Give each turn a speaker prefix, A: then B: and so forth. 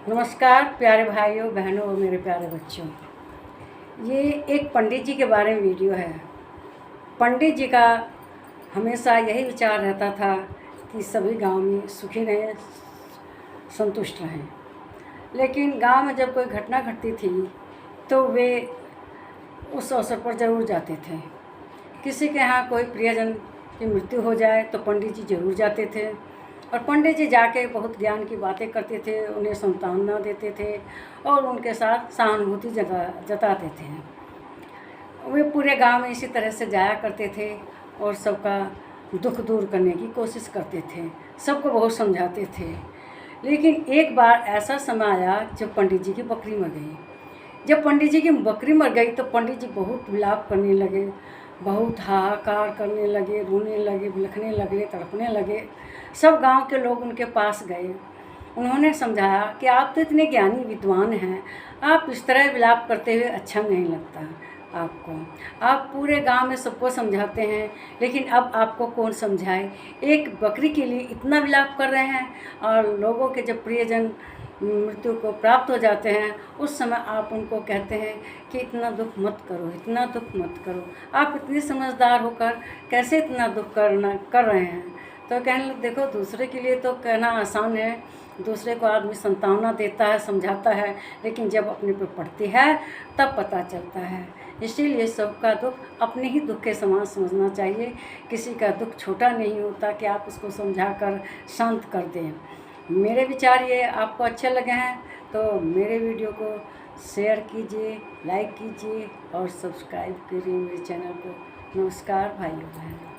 A: नमस्कार प्यारे भाइयों बहनों और मेरे प्यारे बच्चों। ये एक पंडित जी के बारे में वीडियो है। पंडित जी का हमेशा यही विचार रहता था कि सभी गांव में सुखी रहें, संतुष्ट रहें। लेकिन गांव में जब कोई घटना घटती थी तो वे उस अवसर पर ज़रूर जाते थे। किसी के यहाँ कोई प्रियजन की मृत्यु हो जाए तो पंडित जी ज़रूर जाते थे और पंडित जी जाके बहुत ज्ञान की बातें करते थे, उन्हें सांत्वना देते थे और उनके साथ सहानुभूति जताते थे। वे पूरे गांव में इसी तरह से जाया करते थे और सबका दुख दूर करने की कोशिश करते थे, सबको बहुत समझाते थे। लेकिन एक बार ऐसा समय आया जब पंडित जी की बकरी मर गई। जब पंडित जी की बकरी मर गई तो पंडित जी बहुत विलाप करने लगे, बहुत हाहाकार करने लगे, रोने लगे, बिलखने लगे, तड़पने लगे। सब गांव के लोग उनके पास गए। उन्होंने समझाया कि आप तो इतने ज्ञानी विद्वान हैं, आप इस तरह विलाप करते हुए अच्छा नहीं लगता आपको। आप पूरे गांव में सबको समझाते हैं, लेकिन अब आपको कौन समझाए। एक बकरी के लिए इतना विलाप कर रहे हैं और लोगों के जब प्रियजन मृत्यु को प्राप्त हो जाते हैं उस समय आप उनको कहते हैं कि इतना दुख मत करो, इतना दुख मत करो। आप इतने समझदार होकर कैसे इतना दुख कर रहे हैं। तो कहने लगे, देखो दूसरे के लिए तो कहना आसान है, दूसरे को आदमी सांत्वना देता है, समझाता है, लेकिन जब अपने पे पड़ती है तब पता चलता है। इसीलिए सबका दुख अपने ही दुख के समान समझना चाहिए। किसी का दुख छोटा नहीं होता कि आप उसको समझाकर शांत कर दें। मेरे विचार ये आपको अच्छे लगे हैं तो मेरे वीडियो को शेयर कीजिए, लाइक कीजिए और सब्सक्राइब करिए मेरे चैनल को। नमस्कार भाइयों बहनों।